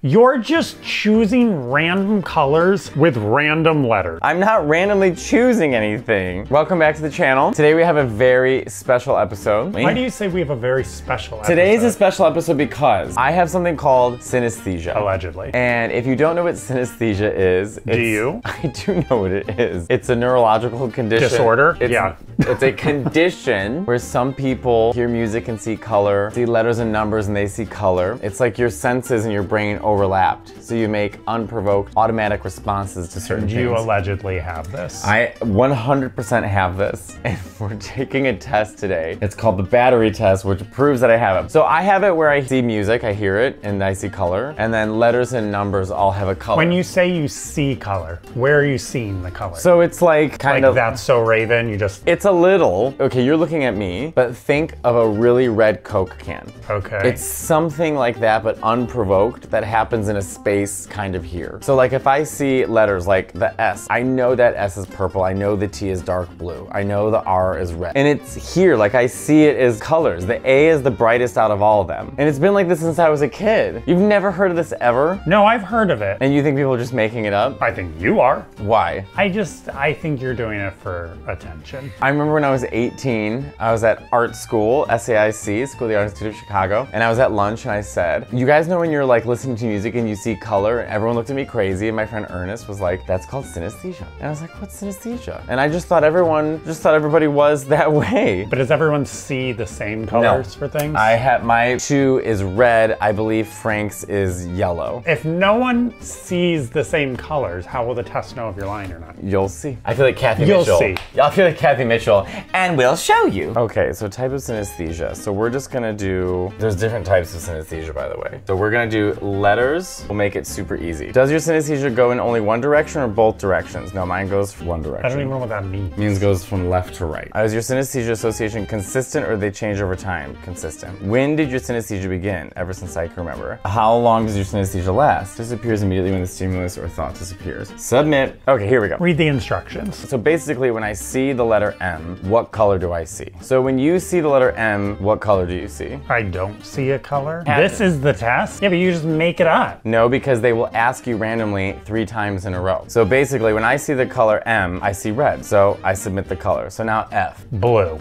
You're just choosing random colors with random letters. I'm not randomly choosing anything. Welcome back to the channel. Today we have a very special episode. Why do you say we have a very special episode? Today's a special episode because I have something called synesthesia. Allegedly. And if you don't know what synesthesia is, do you? I do know what it is. It's a neurological condition. Disorder? Yeah. It's a condition where some people hear music and see color, see letters and numbers and they see color. It's like your senses and your brain overlapped. So you make unprovoked automatic responses to certain things. You allegedly have this. I 100% have this. And we're taking a test today. It's called the battery test, which proves that I have it. So I have it where I see music, I hear it, and I see color. And then letters and numbers all have a color. When you say you see color, where are you seeing the color? So it's like kind of... That's So Raven, you just... It's a little... Okay, you're looking at me, but think of a really red Coke can. Okay. It's something like that, but unprovoked, that happens in a space kind of here. So like if I see letters like the S, I know that S is purple, I know the T is dark blue, I know the R is red. And it's here, like I see it as colors. The A is the brightest out of all of them. And it's been like this since I was a kid. You've never heard of this ever? No, I've heard of it. And you think people are just making it up? I think you are. Why? I think you're doing it for attention. I remember when I was 18, I was at art school, SAIC, School of the Art Institute of Chicago, and I was at lunch and I said, you guys know when you're like listening to music and you see color? And everyone looked at me crazy, and my friend Ernest was like, that's called synesthesia. And I was like, what's synesthesia? And I just thought everybody was that way. But does everyone see the same colors for things? My 2 is red, I believe Frank's is yellow. If no one sees the same colors, how will the test know if you're lying or not? You'll see. I feel like Kathy Mitchell. You'll see. I feel like Kathy Mitchell, and we'll show you. Okay, so type of synesthesia. So we're just gonna do, there's different types of synesthesia, by the way. So we're gonna do letters. We'll make it super easy. Does your synesthesia go in only one direction or both directions? No, mine goes one direction. I don't even know what that means. It means goes from left to right. Is your synesthesia association consistent or do they change over time? Consistent. When did your synesthesia begin? Ever since I can remember. How long does your synesthesia last? Disappears immediately when the stimulus or thought disappears. Submit. Okay, here we go. Read the instructions. So basically, when I see the letter M, what color do I see? So when you see the letter M, what color do you see? I don't see a color. This is the test? Yeah, but you just make it up. No, because they will ask you randomly 3 times in a row. So basically, when I see the color M, I see red. So I submit the color. So now F. Blue.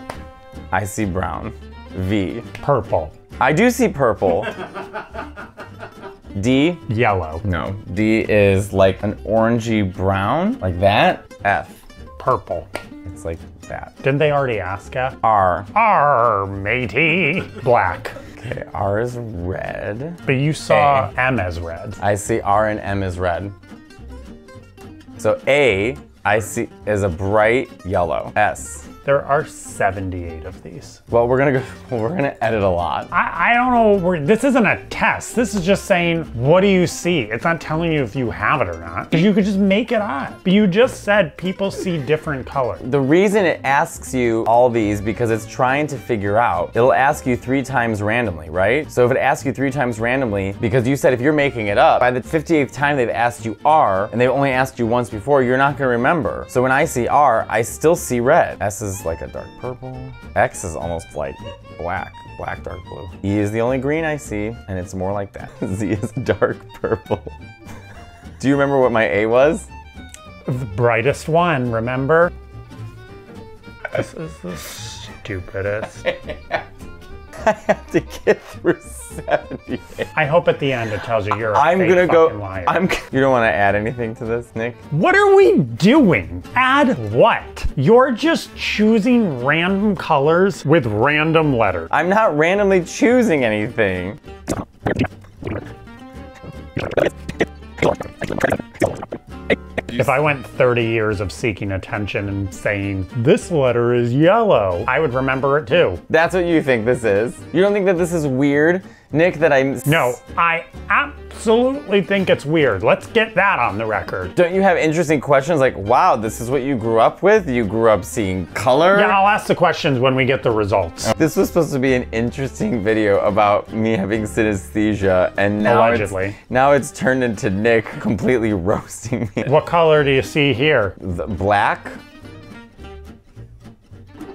I see brown. V. Purple. I do see purple. D. Yellow. No. D is like an orangey brown, like that. F. Purple. It's like that. Didn't they already ask F? R. R, matey. Black. Okay, R is red. But you saw M as red. I see R and M is red. So A, I see is a bright yellow. S. There are 78 of these. Well, we're gonna edit a lot. I don't know, this isn't a test. This is just saying, what do you see? It's not telling you if you have it or not. Because you could just make it up. But you just said people see different colors. The reason it asks you all these, because it's trying to figure out, it'll ask you 3 times randomly, right? So if it asks you 3 times randomly, because you said if you're making it up, by the 58th time they've asked you R, and they've only asked you once before, you're not gonna remember. So when I see R, I still see red. S is like a dark purple. X is almost like black dark blue. E is the only green I see, and it's more like that. Z is dark purple. Do you remember what my A was? The brightest one, remember? This is the stupidest. I have to get through 78. I hope at the end it tells you you're a fake fucking liar. You don't want to add anything to this, Nick? What are we doing? Add what? You're just choosing random colors with random letters. I'm not randomly choosing anything. If I went 30 years of seeking attention and saying, this letter is yellow, I would remember it too. That's what you think this is? You don't think that this is weird, Nick, that I'm... No, I absolutely think it's weird. Let's get that on the record. Don't you have interesting questions like, wow, this is what you grew up with? You grew up seeing color? Yeah, I'll ask the questions when we get the results. This was supposed to be an interesting video about me having synesthesia, and now allegedly. Now it's turned into Nick completely roasting me. What color do you see here? The black?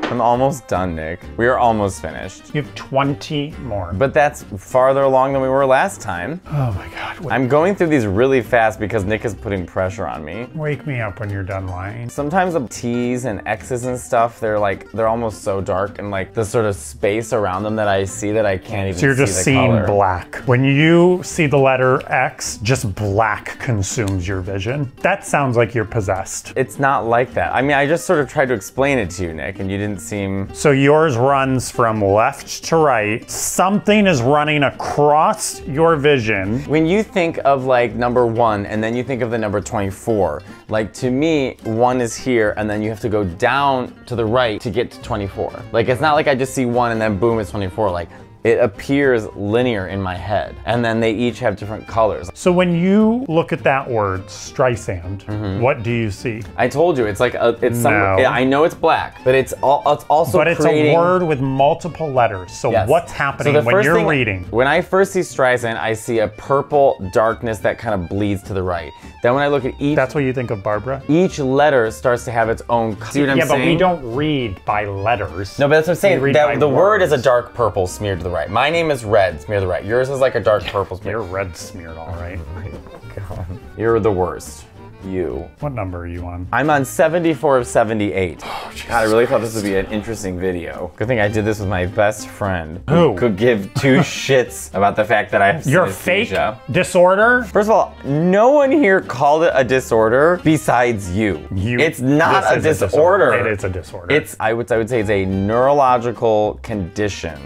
I'm almost done, Nick. We are almost finished. You have 20 more. But that's farther along than we were last time. Oh my God. I'm going through these really fast because Nick is putting pressure on me. Wake me up when you're done lying. Sometimes the T's and X's and stuff, they're almost so dark, and like the sort of space around them that I see that I can't even see. So you're just seeing black. When you see the letter X, just black consumes your vision. That sounds like you're possessed. It's not like that. I mean, I just sort of tried to explain it to you, Nick, and you didn't seem... So yours runs from left to right. Something is running across your vision. When you think of like number 1 and then you think of the number 24, like to me, 1 is here and then you have to go down to the right to get to 24. Like it's not like I just see 1 and then boom, it's 24. Like it appears linear in my head, and then they each have different colors. So when you look at that word, Streisand, what do you see? I told you, it's like I know it's black, but it's also But it's a word with multiple letters. So what's happening when you're reading? When I first see Streisand, I see a purple darkness that kind of bleeds to the right. Then when I look at each... That's what you think of Barbara? Each letter starts to have its own color. See what I'm saying? Yeah, but we don't read by letters. No, but that's what I'm saying. The word is a dark purple smeared to the right. My name is red, smeared to the right. Yours is like a dark purple smeared. You're red smeared, all right. Oh my God. You're the worst. You. What number are you on? I'm on 74 of 78. Oh, God, I really thought this would be an interesting video. Good thing I did this with my best friend. Who? Could give 2 shits about the fact that I have Your synesthesia. fake disorder? First of all, no one here called it a disorder besides you. It's not a disorder. It is a disorder. I would say it's a neurological condition.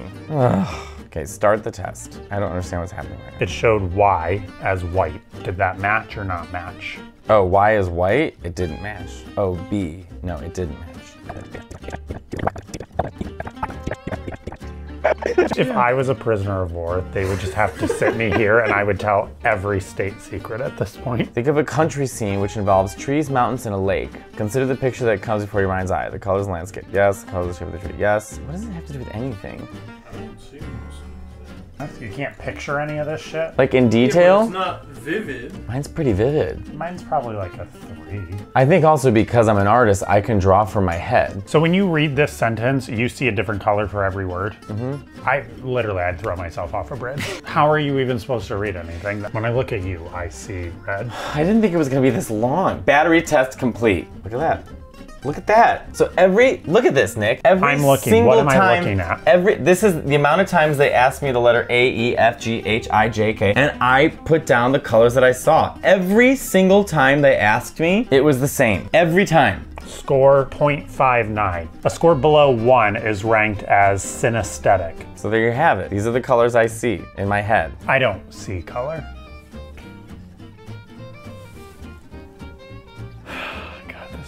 Okay, start the test. I don't understand what's happening right now. It showed Y as white. Did that match or not match? Oh, Y is white? It didn't match. Oh, B. No, it didn't match. If I was a prisoner of war, they would just have to sit me here and I would tell every state secret at this point. Think of a country scene which involves trees, mountains, and a lake. Consider the picture that comes before your mind's eye. The colors, landscape. Yes. The colors, the shape of the tree. Yes. What does it have to do with anything? You can't picture any of this shit? Like in detail? Yeah, it's not vivid. Mine's pretty vivid. Mine's probably like a 3. I think also because I'm an artist, I can draw from my head. So when you read this sentence, you see a different color for every word? I'd throw myself off a bridge. How are you even supposed to read anything? When I look at you, I see red. I didn't think it was gonna be this long. Battery test complete. Look at that. Look at that. So look at this, Nick. I'm looking. What am I looking at? This is the amount of times they asked me the letter A, E, F, G, H, I, J, K, and I put down the colors that I saw. Every single time they asked me, it was the same. Every time. Score 0.59. A score below 1 is ranked as synesthetic. So there you have it. These are the colors I see in my head. I don't see color.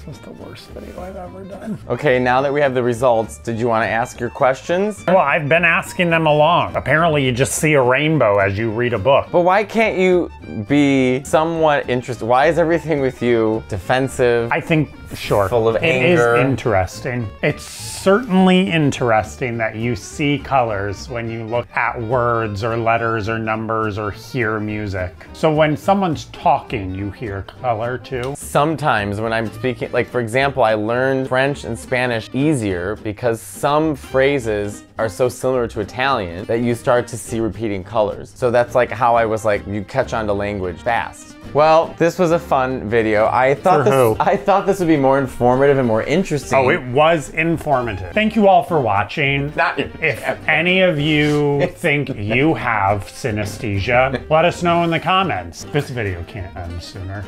This was the worst video I've ever done. Okay, now that we have the results, did you want to ask your questions? Well, I've been asking them along. Apparently you just see a rainbow as you read a book. But why can't you be somewhat interested? Why is everything with you defensive? I think, sure. Full of anger. It is interesting. It's certainly interesting that you see colors when you look at words or letters or numbers or hear music. So when someone's talking, you hear color too? Sometimes when I'm speaking, like for example, I learned French and Spanish easier because some phrases are so similar to Italian that you start to see repeating colors. So that's like how I was like, you catch on to language fast. Well, this was a fun video. I thought this would be more informative and more interesting. Oh, it was informative. Thank you all for watching. If any of you think you have synesthesia, let us know in the comments. This video can't end sooner.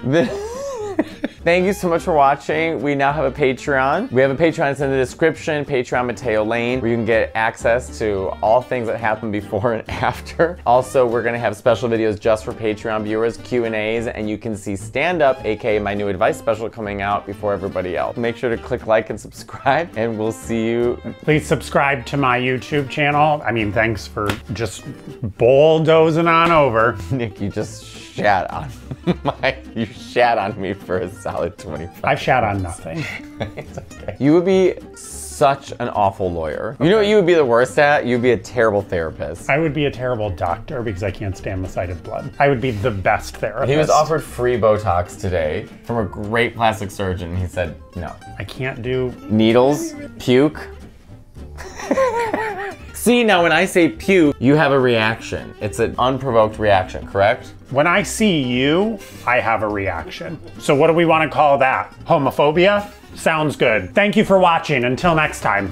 Thank you so much for watching. We now have a Patreon. We have a Patreon, it's in the description, Patreon Matteo Lane, where you can get access to all things that happen before and after. Also, we're gonna have special videos just for Patreon viewers, Q&As, and you can see Stand Up, aka my new advice special coming out before everybody else. Make sure to click like and subscribe, and we'll see you. Please subscribe to my YouTube channel. I mean, thanks for just bulldozing on over. Nick, you just shat on you shat on me for a solid 25. I've shat on nothing. It's okay. You would be such an awful lawyer. You know what you would be the worst at? You'd be a terrible therapist. I would be a terrible doctor because I can't stand the sight of blood. I would be the best therapist. He was offered free Botox today from a great plastic surgeon. He said, no. I can't do needles, puke, See, now when I say puke, you have a reaction. It's an unprovoked reaction, correct? When I see you, I have a reaction. So what do we want to call that? Homophobia? Sounds good. Thank you for watching. Until next time.